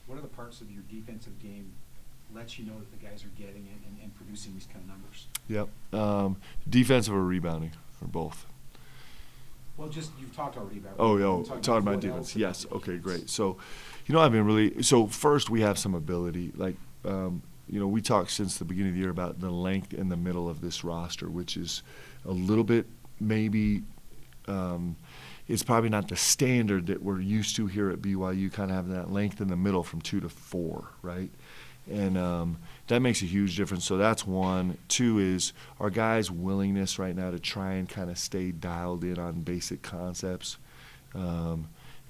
what are the parts of your defensive game lets you know that the guys are getting it and producing these kind of numbers? Yep. Defensive or rebounding, or both? Well, just you've talked already about. Talking about defense. Yes. Okay, great. So, I've been really. So first, we have some ability. Like, we talked since the beginning of the year about the length in the middle of this roster, which is a little bit maybe. It's probably not the standard that we're used to here at BYU, kind of having that length in the middle from 2 to 4, right? And that makes a huge difference. So that's one. Two is our guys' willingness right now to try and kind of stay dialed in on basic concepts.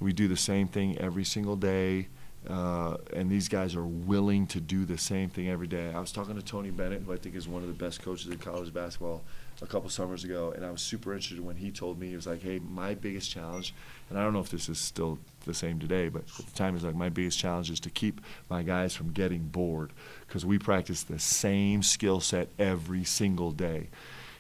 We do the same thing every single day, and these guys are willing to do the same thing every day. I was talking to Tony Bennett, who I think is one of the best coaches in college basketball, a couple summers ago, and I was super interested when he told me, he was like, hey, my biggest challenge, and I don't know if this is still the same today, but at the time he was like, my biggest challenge is to keep my guys from getting bored, because we practice the same skill set every single day.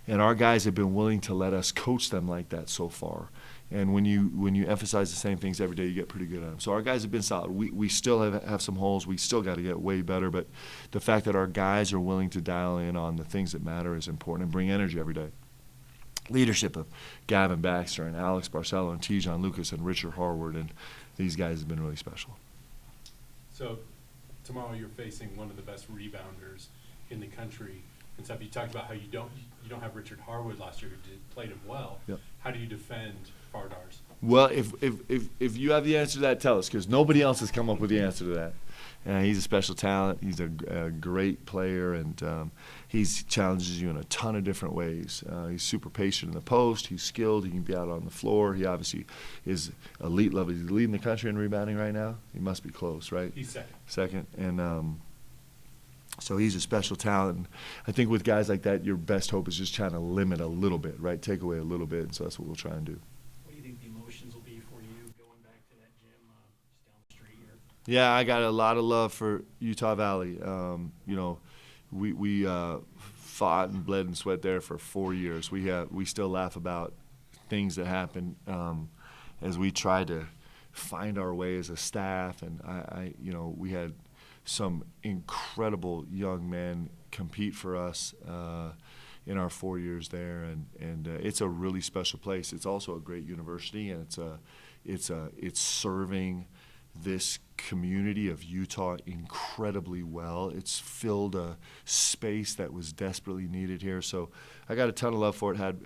And our guys have been willing to let us coach them like that so far. And when you emphasize the same things every day, you get pretty good at them. So our guys have been solid. We still have some holes. We still got to get way better. But the fact that our guys are willing to dial in on the things that matter is important and bring energy every day. Leadership of Gavin Baxter and Alex Barcelo and Tijon Lucas and Richard Harward, and these guys have been really special. So tomorrow you're facing one of the best rebounders in the country. And so you talked about how you don't have Richard Harwood last year, who played him well. Yep. How do you defend Fardars? Well, if you have the answer to that, tell us, because nobody else has come up with the answer to that. He's a special talent. He's a great player, and he challenges you in a ton of different ways. He's super patient in the post. He's skilled. He can be out on the floor. He obviously is elite level. He's leading the country in rebounding right now. He must be close, right? He's second. Second, and so he's a special talent. And I think with guys like that, your best hope is just trying to limit a little bit, right? Take away a little bit, and so that's what we'll try and do. What do you think the emotions will be for you going back to that gym just down the street? Yeah, I got a lot of love for Utah Valley. We fought and bled and sweat there for 4 years. We still laugh about things that happened as we tried to find our way as a staff, and we had some incredible young men compete for us in our 4 years there, and it's a really special place. It's also a great university, and it's serving this community of Utah incredibly well. It's filled a space that was desperately needed here. So I got a ton of love for it. Have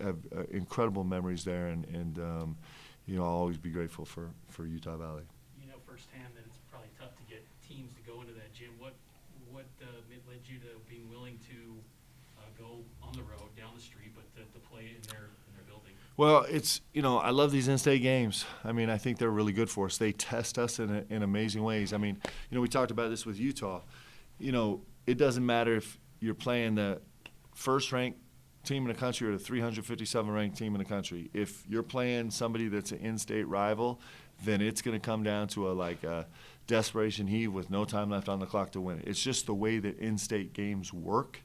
incredible memories there, and I'll always be grateful for Utah Valley. You know firsthand that it's probably tough to get teams to go into that gym. What led you to being willing to go on the road, down the street, but to play in their building? Well, it's I love these in-state games. I mean, I think they're really good for us. They test us in amazing ways. I mean, we talked about this with Utah. It doesn't matter if you're playing the first-ranked team in the country or the 357-ranked team in the country. If you're playing somebody that's an in-state rival, then it's going to come down to a desperation heave with no time left on the clock to win it. It's just the way that in-state games work.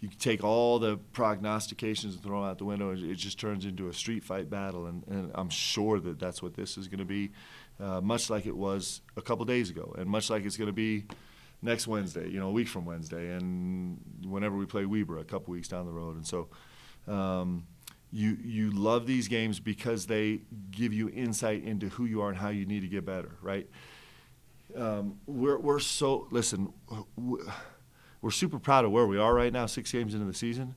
You can take all the prognostications and throw them out the window, and it just turns into a street fight battle, and I'm sure that that's what this is going to be, much like it was a couple days ago, and much like it's going to be next Wednesday, a week from Wednesday, and whenever we play Weber a couple weeks down the road. And so you love these games because they give you insight into who you are and how you need to get better, right? We're super proud of where we are right now, 6 games into the season,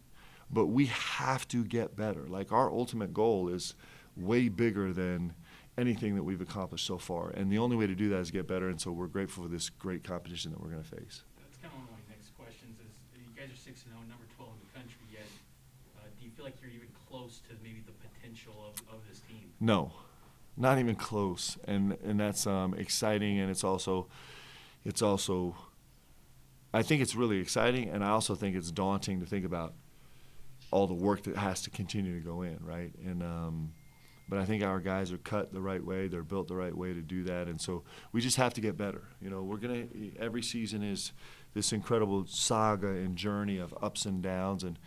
but we have to get better. Like, our ultimate goal is way bigger than anything that we've accomplished so far, and the only way to do that is get better, and so we're grateful for this great competition that we're going to face. That's kind of one of my next questions is, you guys are 6-0, number 12 in the country, yet do you feel like you're even close to maybe the potential of this team? No, not even close, and that's exciting, and it's also I think it's really exciting, and I also think it's daunting to think about all the work that has to continue to go in, right? And but I think our guys are cut the right way. They're built the right way to do that, and so we just have to get better. Every season is this incredible saga and journey of ups and downs, and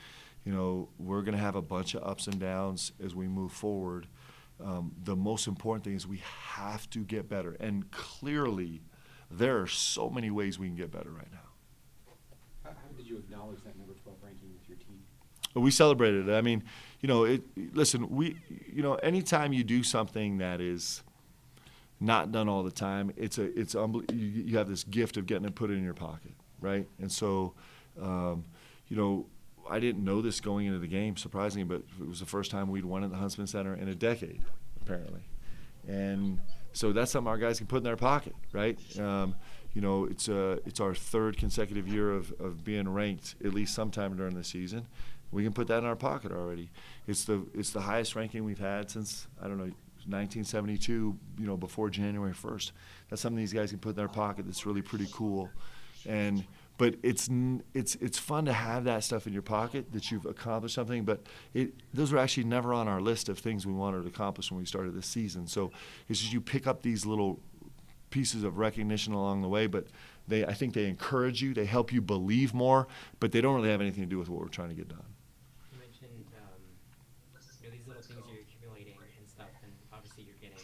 we're gonna have a bunch of ups and downs as we move forward. The most important thing is we have to get better, and clearly there are so many ways we can get better right now. How did you acknowledge that number 12 ranking with your team? We celebrated it. I mean, listen, anytime you do something that is not done all the time, you have this gift of getting it put in your pocket, right? And so, I didn't know this going into the game, surprisingly, but it was the first time we'd won at the Huntsman Center in a decade, apparently. And so that's something our guys can put in their pocket, right? It's our third consecutive year of being ranked at least sometime during the season. We can put that in our pocket already. It's the highest ranking we've had since, 1972, before January 1st. That's something these guys can put in their pocket that's really pretty cool. But it's fun to have that stuff in your pocket, that you've accomplished something, but those were actually never on our list of things we wanted to accomplish when we started this season. So it's just you pick up these little pieces of recognition along the way, but I think they encourage you, they help you believe more, but they don't really have anything to do with what we're trying to get done. You mentioned these little things you're accumulating and stuff, and obviously you're getting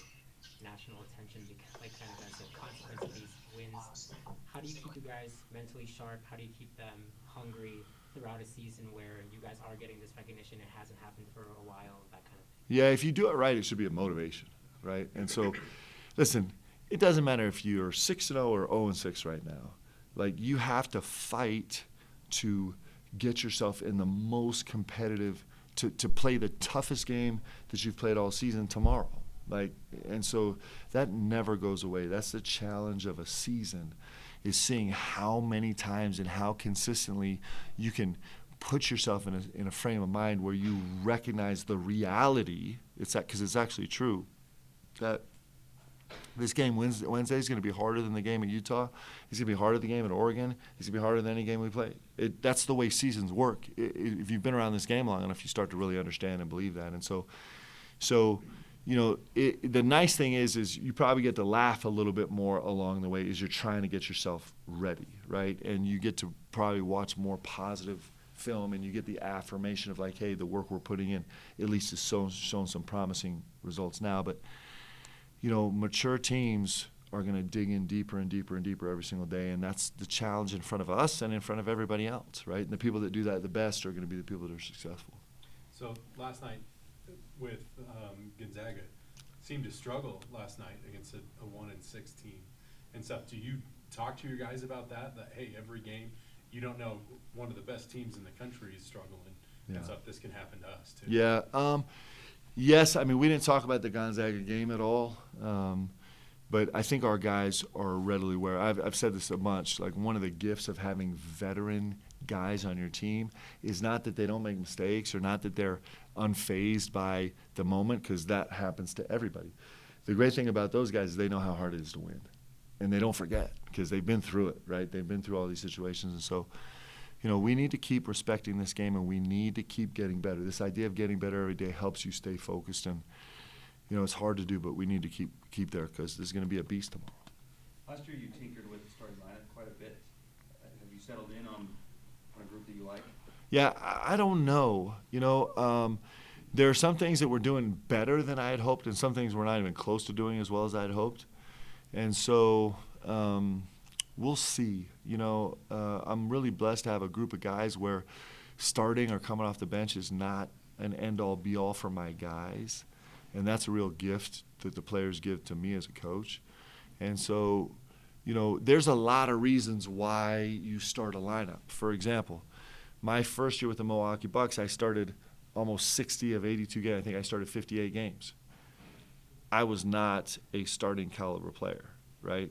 national attention because, kind of as a consequence of these wins. How do you keep you guys mentally sharp? How do you keep them hungry throughout a season where you guys are getting this recognition? It hasn't happened for a while, that kind of thing. Yeah, if you do it right, it should be a motivation, right? And so, listen, it doesn't matter if you're 6-0 or 0-6 right now. Like, you have to fight to get yourself in the most competitive, to play the toughest game that you've played all season tomorrow. And so that never goes away. That's the challenge of a season, is seeing how many times and how consistently you can put yourself in a frame of mind where you recognize the reality. Because it's actually true that this game Wednesday is going to be harder than the game at Utah. It's going to be harder than the game at Oregon. It's going to be harder than any game we played. That's the way seasons work. If you've been around this game long enough, you start to really understand and believe that. And so the nice thing is you probably get to laugh a little bit more along the way as you're trying to get yourself ready, right? And you get to probably watch more positive film, and you get the affirmation of hey, the work we're putting in at least is shown some promising results now. But mature teams are going to dig in deeper and deeper and deeper every single day, and that's the challenge in front of us and in front of everybody else, right? And the people that do that the best are going to be the people that are successful. So last night with Gonzaga, seemed to struggle last night against a 1-6 team and stuff. Do you talk to your guys about that hey, every game, you don't know, one of the best teams in the country is struggling, and stuff, this can happen to us too? Yeah. Yes, we didn't talk about the Gonzaga game at all, but I think our guys are readily aware. I've said this a bunch. One of the gifts of having veteran guys on your team is not that they don't make mistakes or not that they're unfazed by the moment, because that happens to everybody. The great thing about those guys is they know how hard it is to win, and they don't forget because they've been through it, right? They've been through all these situations, and so we need to keep respecting this game, and we need to keep getting better. This idea of getting better every day helps you stay focused, and it's hard to do, but we need to keep there because there's going to be a beast tomorrow. Last year you tinkered with the starting lineup quite a bit. Have you settled in on a group that you like? Yeah, I don't know. There are some things that we're doing better than I had hoped, and some things we're not even close to doing as well as I had hoped. And so we'll see. I'm really blessed to have a group of guys where starting or coming off the bench is not an end-all, be-all for my guys. And that's a real gift that the players give to me as a coach. And so, there's a lot of reasons why you start a lineup. For example, my first year with the Milwaukee Bucks, I started almost 60 of 82 games. I think I started 58 games. I was not a starting caliber player, right?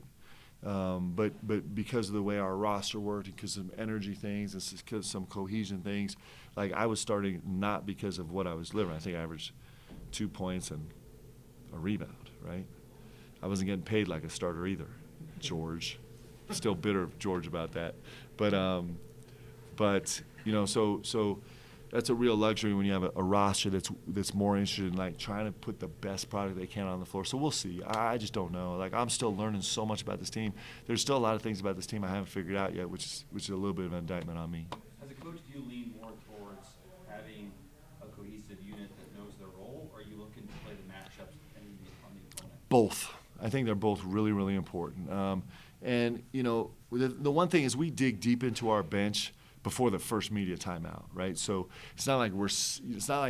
But because of the way our roster worked, because of some energy things, and because of some cohesion things, I was starting not because of what I was delivering. I think I averaged 2 points and a rebound, right? I wasn't getting paid like a starter either, George. Still bitter of George about that. But so that's a real luxury when you have a roster that's more interested in trying to put the best product they can on the floor. So we'll see. I just don't know. I'm still learning so much about this team. There's still a lot of things about this team I haven't figured out yet, which is a little bit of an indictment on me. As a coach, do you lean more towards having a cohesive unit that knows their role, or are you looking to play the matchups on the opponent? Both. I think they're both really, really important. And, you know, the one thing is we dig deep into our bench before the first media timeout, right? So it's not like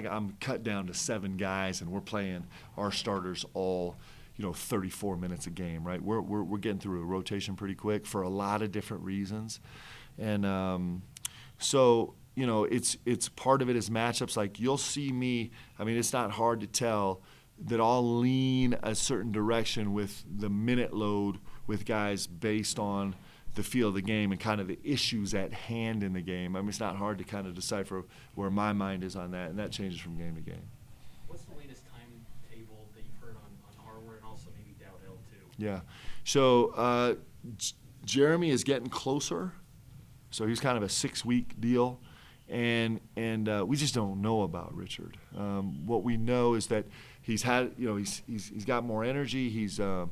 I'm cut down to 7 guys and we're playing our starters all, you know, 34 minutes a game, right? We're getting through a rotation pretty quick for a lot of different reasons. And so, you know, it's part of it is matchups. Like you'll see me, I mean, it's not hard to tell that I'll lean a certain direction with the minute load with guys based on the feel of the game and kind of the issues at hand in the game. I mean, it's not hard to kind of decipher where my mind is on that, and that changes from game to game. What's the latest timetable that you've heard on Harvard and also maybe Dowdell too? Yeah. So Jeremy is getting closer. So he's kind of a 6-week deal. And we just don't know about Richard. What we know is that he's had, you know, he's got more energy. He's back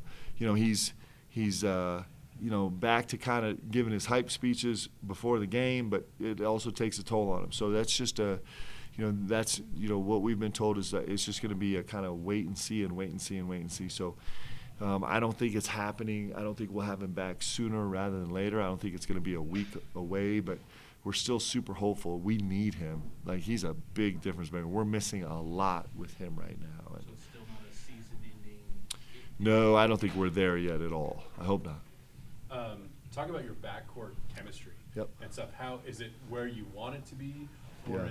to kind of giving his hype speeches before the game, but it also takes a toll on him. So that's just what we've been told is that it's just going to be a kind of wait and see and wait and see and wait and see. So I don't think it's happening. I don't think we'll have him back sooner rather than later. I don't think it's going to be a week away, but we're still super hopeful. We need him. Like, he's a big difference maker. We're missing a lot with him right now. So it's still not a season-ending? No, I don't think we're there yet at all. I hope not. Talk about your backcourt chemistry. Yep. And stuff. How is it where you want it to be, or Yeah.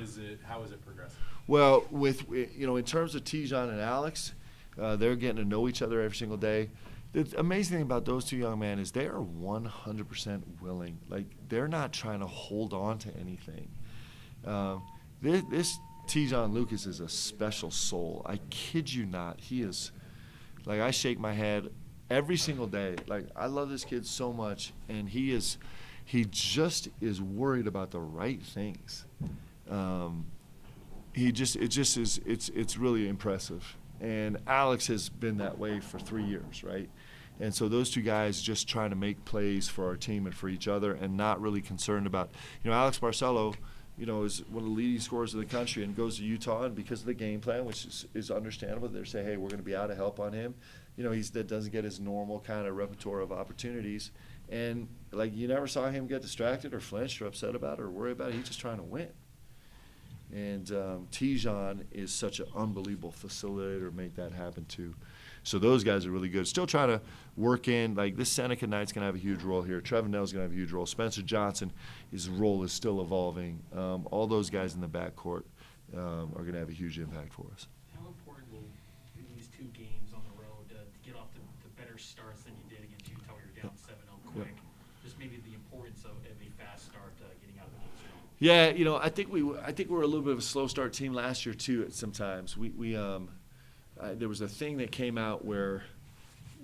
how is it progressing? Well, in terms of Tijon and Alex, they're getting to know each other every single day. The amazing thing about those two young men is they are 100% willing. Like, they're not trying to hold on to anything. This Tijon Lucas is a special soul. I kid you not. He is, like, I shake my head every single day. Like, I love this kid so much, and he just is worried about the right things. It's really impressive. And Alex has been that way for 3 years, right? And so those two guys just trying to make plays for our team and for each other and not really concerned about, Alex Barcelo, is one of the leading scorers in the country and goes to Utah, and because of the game plan, which is understandable, they say, hey, we're going to be out to help on him. That doesn't get his normal kind of repertoire of opportunities. And, like, you never saw him get distracted or flinched or upset about it or worry about it. He's just trying to win. And Tijon is such an unbelievable facilitator to make that happen too. So those guys are really good. Still trying to work in, like, this Seneca Knight's going to have a huge role here. Trevin Nell's going to have a huge role. Spencer Johnson, his role is still evolving. All those guys in the backcourt are going to have a huge impact for us. How important will these 2 games on the road to get off to better starts than you did against Utah where you're down 7-0 quick? Yep. Just maybe the importance of a fast start getting out of the gate strong. Yeah, I think we were a little bit of a slow start team last year too. Sometimes there was a thing that came out where,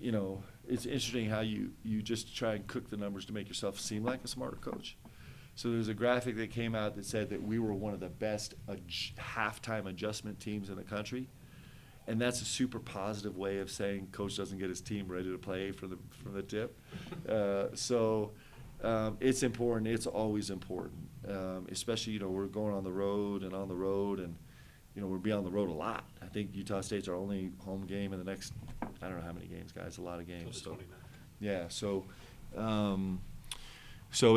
it's interesting how you just try and cook the numbers to make yourself seem like a smarter coach. So there's a graphic that came out that said that we were one of the best halftime adjustment teams in the country, and that's a super positive way of saying coach doesn't get his team ready to play from the tip. It's important. It's always important, especially we're going on the road, and we'll be on the road a lot. I think Utah State's our only home game in the next, I don't know how many games, guys, a lot of games. So, yeah, so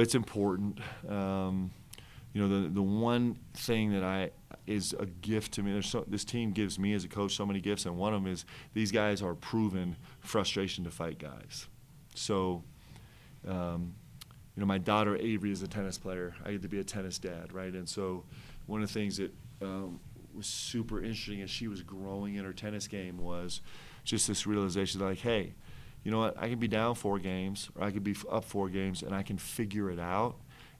it's important. The one thing that is a gift to me, this team gives me as a coach so many gifts, and one of them is these guys are proven frustration to fight guys. So, my daughter Avery is a tennis player. I get to be a tennis dad, right? And so one of the things that was super interesting as she was growing in her tennis game was just this realization that, like, hey, you know what? I can be down 4 games or I could be up 4 games and I can figure it out.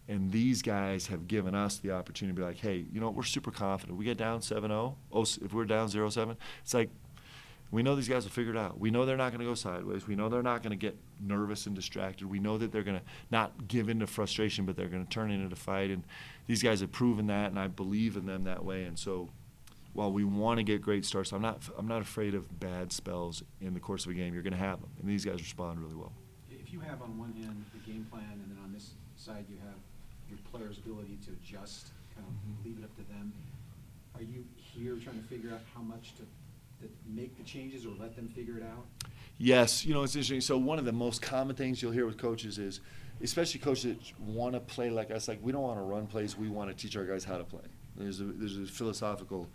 And these guys have given us the opportunity to be like, hey, we're super confident. We get down 7-0. If we're down 0-7, it's like, we know these guys will figure it out. We know they're not going to go sideways. We know they're not going to get nervous and distracted. We know that they're going to not give in to frustration, but they're going to turn it into a fight. And these guys have proven that, and I believe in them that way. And so while we want to get great starts, I'm not afraid of bad spells in the course of a game. You're going to have them, and these guys respond really well. If you have on one hand the game plan, and then on this side you have your players' ability to adjust, kind of leave it up to them, are you here trying to figure out how much to make the changes or let them figure it out? Yes, you know, it's interesting. So one of the most common things you'll hear with coaches is, especially coaches that want to play like us, like we don't want to run plays, we want to teach our guys how to play. There's a philosophical,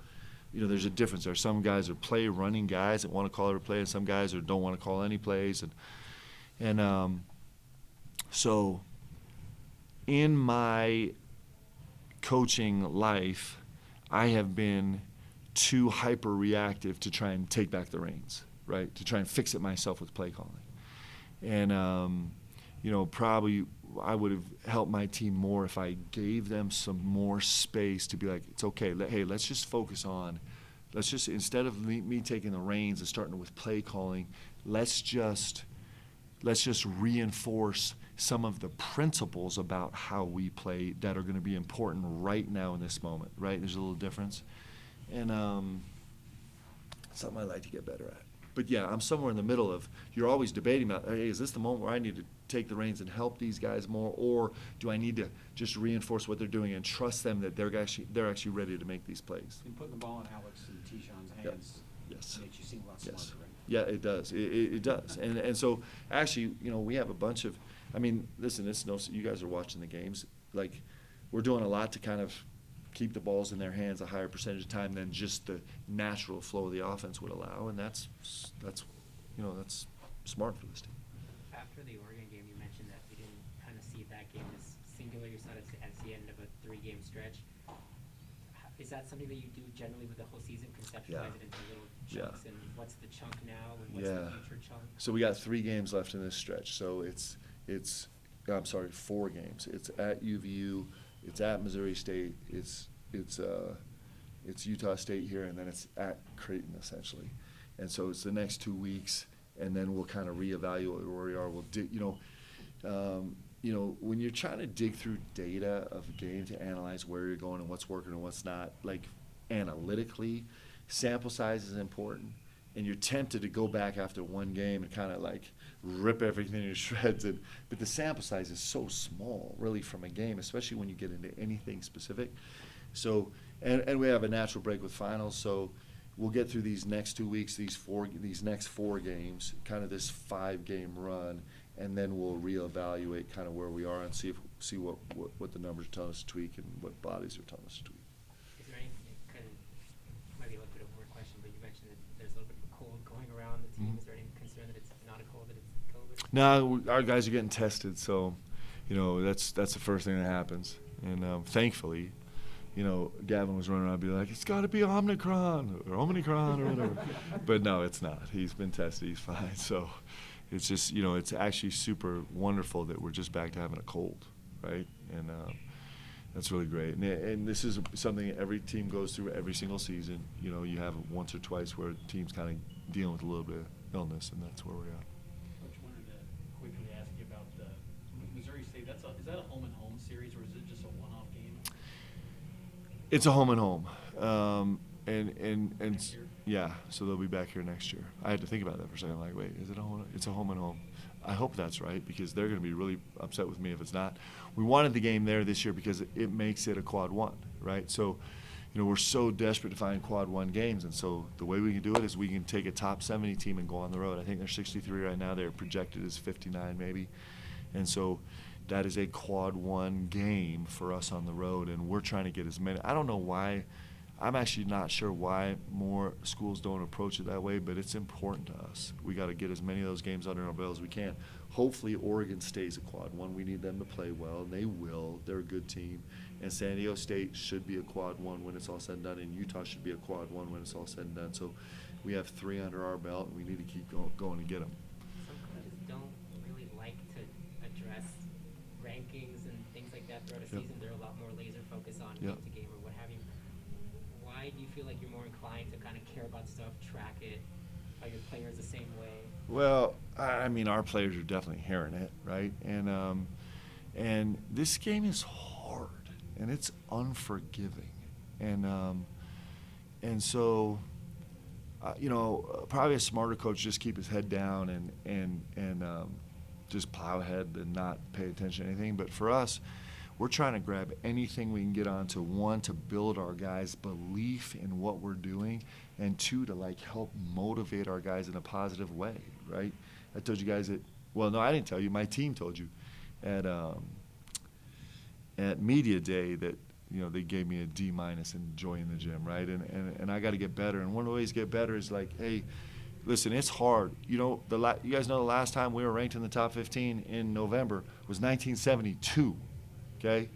you know, there's a difference there. Some guys are play running guys that want to call every play, and some guys don't want to call any plays. So in my coaching life, I have been too hyper reactive to try and take back the reins, right? To try and fix it myself with play calling. And, you know, probably I would have helped my team more if I gave them some more space to be like, it's okay, hey, let's just focus on, instead of me taking the reins and starting with play calling, let's just reinforce some of the principles about how we play that are going to be important right now in this moment, right? There's a little difference. And something I like to get better at. But yeah, I'm somewhere in the middle of, you're always debating about, hey, is this the moment where I need to take the reins and help these guys more, or do I need to just reinforce what they're doing and trust them that they're actually ready to make these plays? And putting the ball in Alex and Tyshawn's hands Yes. makes you seem a lot Yes. smarter, right? Yeah, it does. It does. And so actually, you know, we have a bunch of, I mean, listen, you guys are watching the games. Like, we're doing a lot to kind of keep the balls in their hands a higher percentage of time than just the natural flow of the offense would allow, and that's smart for this team. After the Oregon game, you mentioned that you didn't kind of see that game as singular. You saw it as the end of a 3-game stretch. Is that something that you do generally with the whole season, conceptualize it into little chunks? And what's the chunk now, and what's the future chunk? So we got 3 games left in this stretch. So it's 4 games. It's at UVU, it's at Missouri State, it's Utah State here, and then it's at Creighton essentially. And so it's the next 2 weeks, and then we'll kind of reevaluate where we are. We'll when you're trying to dig through data of a game to analyze where you're going and what's working and what's not, like analytically, sample size is important. And you're tempted to go back after one game and kind of like rip everything to shreds. But the sample size is so small, really, from a game, especially when you get into anything specific. So, and we have a natural break with finals, so we'll get through these next 2 weeks, these next 4 games, kind of this 5-game run, and then we'll reevaluate kind of where we are and see what the numbers are telling us to tweak and what bodies are telling us to tweak. Is there anything, kind of, might be a little bit of a weird question, but you mentioned that there's a little bit of a cold going around the team. Mhm. Is there any concern that it's not a cold, that it's COVID? No, our guys are getting tested, so that's the first thing that happens. And thankfully, Gavin was running around and be like, it's got to be Omicron or whatever. But no, it's not. He's been tested. He's fine. So it's just, it's actually super wonderful that we're just back to having a cold, right? And that's really great. And this is something every team goes through every single season. You have it once or twice where teams kind of dealing with a little bit of illness, and that's where we're at. Coach, wanted to quickly ask you about the Missouri State. Is that a home and home series, or is it just a one-off game? It's a home and home, and Next year? yeah. So they'll be back here next year. I had to think about that for a second. Like, wait, is it a home? It's a home and home. I hope that's right, because they're going to be really upset with me if it's not. We wanted the game there this year because it makes it a quad 1, right? So, we're so desperate to find quad 1 games, and so the way we can do it is we can take a top 70 team and go on the road. I think they're 63 right now. They're projected as 59 maybe, and so that is a quad 1 game for us on the road, and we're trying to get as many. I don't know why. I'm actually not sure why more schools don't approach it that way, but it's important to us. We got to get as many of those games under our belt as we can. Hopefully Oregon stays a quad 1. We need them to play well, and they will. They're a good team. And San Diego State should be a quad 1 when it's all said and done, and Utah should be a quad 1 when it's all said and done. So we have 3 under our belt, and we need to keep going to get them. Some coaches don't really like to address rankings and things like that throughout a Yep. season. They're a lot more laser focused on Yep. game to game or what have you. Why do you feel like you're more inclined to kind of care about stuff, track it? Are your players the same way? Well, I mean, our players are definitely hearing it, right? And this game is hard, and it's unforgiving, and so, probably a smarter coach just keep his head down and just plow ahead and not pay attention to anything. But for us, we're trying to grab anything we can get onto, one, to build our guys' belief in what we're doing, and two, to like help motivate our guys in a positive way, right? I told you guys that, well, no, I didn't tell you, my team told you at media day that, you know, they gave me a D- in joy in the gym, right? And I got to get better. And one of the ways to get better is like, hey, listen, it's hard. You know, you guys know the last time we were ranked in the top 15 in November was 1972, okay?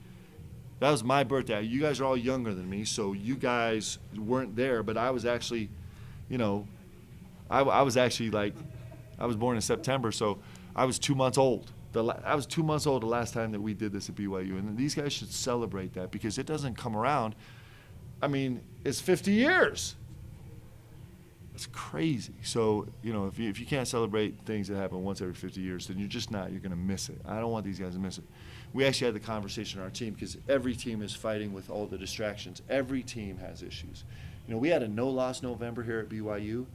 That was my birthday. You guys are all younger than me, so you guys weren't there, but I was actually, you know, I was actually like, I was born in September, so I was 2 months old. I was 2 months old the last time that we did this at BYU, and these guys should celebrate that because it doesn't come around. I mean, it's 50 years. It's crazy. So, you know, if you can't celebrate things that happen once every 50 years, then you're just not. You're going to miss it. I don't want these guys to miss it. We actually had the conversation on our team because every team is fighting with all the distractions. Every team has issues. You know, we had a no-loss November here at BYU,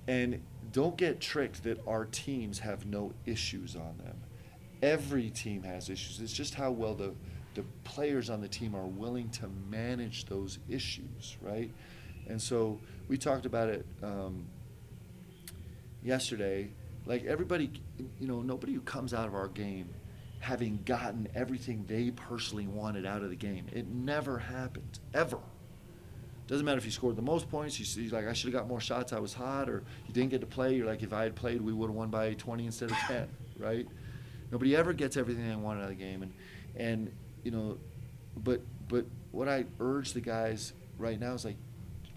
and don't get tricked that our teams have no issues on them. Every team has issues. It's just how well the players on the team are willing to manage those issues, right? And so we talked about it yesterday. Like everybody, you know, nobody who comes out of our game having gotten everything they personally wanted out of the game. It never happened, ever. Doesn't matter if you scored the most points, you're like, I should have got more shots, I was hot, or you didn't get to play, you're like, if I had played, we would have won by 20 instead of 10, right? Nobody ever gets everything they want out of the game. And you know, but what I urge the guys right now is like,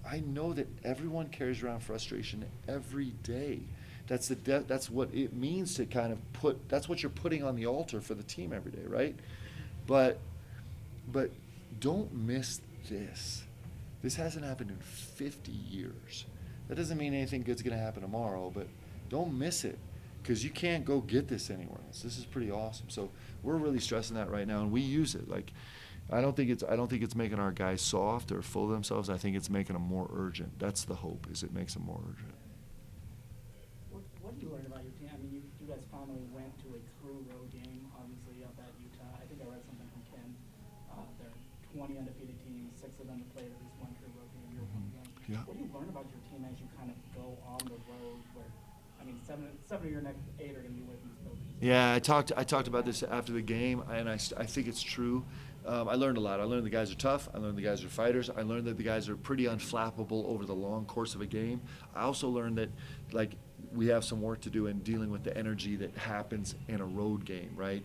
I know that everyone carries around frustration every day. That's what it means to kind of that's what you're putting on the altar for the team every day, right? But don't miss this. This hasn't happened in 50 years. That doesn't mean anything good's going to happen tomorrow, but don't miss it because you can't go get this anywhere else. This is pretty awesome. So we're really stressing that right now, and we use it. Like, I don't think it's making our guys soft or full of themselves. I think it's making them more urgent. That's the hope, is it makes them more urgent. What do you learn about your team? I mean, you guys finally went to a true road game, obviously, up at Utah. I think I read something from Ken. They're 20 undefeated teams, 6 of them have played at least one true road game. You're one of them. Yeah. What do you learn about your team as you kind of go on the road where, I mean, seven of your next 8 are going to be away from these buildings? Yeah, I talked about this after the game, and I think it's true. I learned a lot. I learned the guys are tough. I learned the guys are fighters. I learned that the guys are pretty unflappable over the long course of a game. I also learned that, like, we have some work to do in dealing with the energy that happens in a road game, right?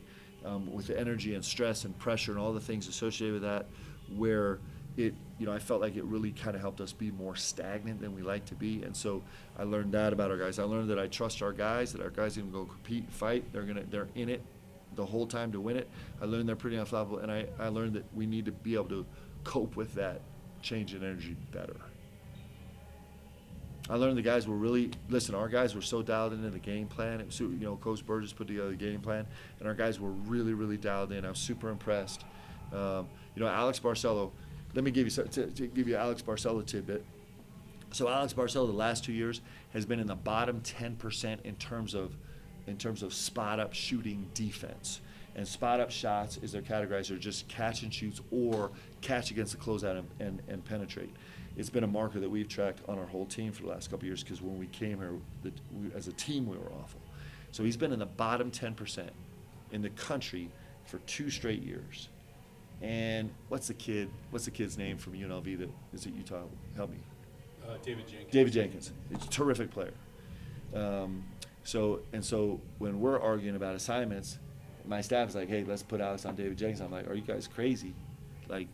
With the energy and stress and pressure and all the things associated with that, where it, you know, I felt like it really kind of helped us be more stagnant than we like to be. And so I learned that about our guys. I learned that I trust our guys, that our guys can go compete and fight. They're in it the whole time to win it. I learned they're pretty unflappable, and I learned that we need to be able to cope with that change in energy better. I learned the guys were really, listen, our guys were so dialed into the game plan. It was, you know, Coach Burgess put together the game plan, and our guys were really, really dialed in. I was super impressed. You know, Alex Barcelo, let me give you to give you Alex Barcelo tidbit. So Alex Barcelo the last 2 years has been in the bottom 10% in terms of spot up shooting defense. And spot up shots is their categorized are just catch and shoots or catch against the closeout and penetrate. It's been a marker that we've tracked on our whole team for the last couple of years because when we came here as a team we were awful. So he's been in the bottom 10% in the country for 2 straight years. And what's the kid's name from UNLV that is at Utah? Help me. David Jenkins. David Jenkins. He's a terrific player. So when we're arguing about assignments, my staff is like, hey, let's put Alex on David Jenkins. I'm like, are you guys crazy? Like,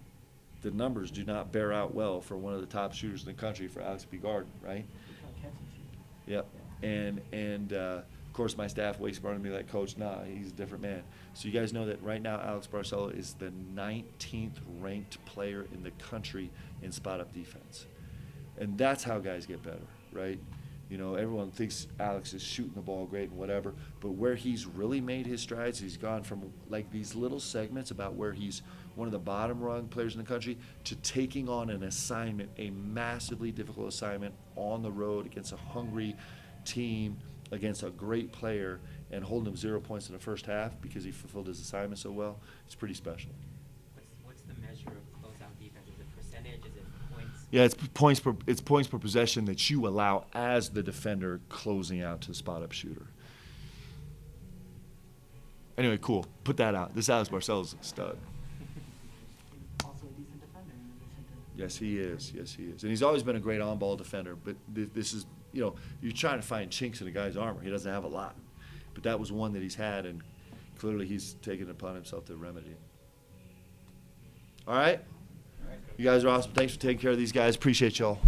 the numbers do not bear out well for one of the top shooters in the country for Alex to be guarding, right? Yep. And of course, my staff way smarter than me, like, Coach, nah, he's a different man. So you guys know that right now Alex Barcelo is the 19th ranked player in the country in spot-up defense. And that's how guys get better, right? You know, everyone thinks Alex is shooting the ball great and whatever, but where he's really made his strides, he's gone from like these little segments about where he's one of the bottom rung players in the country to taking on an assignment, a massively difficult assignment on the road against a hungry team, against a great player, and holding him 0 points in the first half because he fulfilled his assignment so well. It's pretty special. Yeah, it's points per possession that you allow as the defender closing out to the spot up shooter. Anyway, cool. Put that out. This Alex Barcelo's a stud. Also a decent defender in addition to. Yes, he is. Yes, he is. And he's always been a great on-ball defender. But this is, you're trying to find chinks in a guy's armor. He doesn't have a lot. But that was one that he's had, and clearly he's taken it upon himself to remedy it. All right? You guys are awesome. Thanks for taking care of these guys. Appreciate y'all.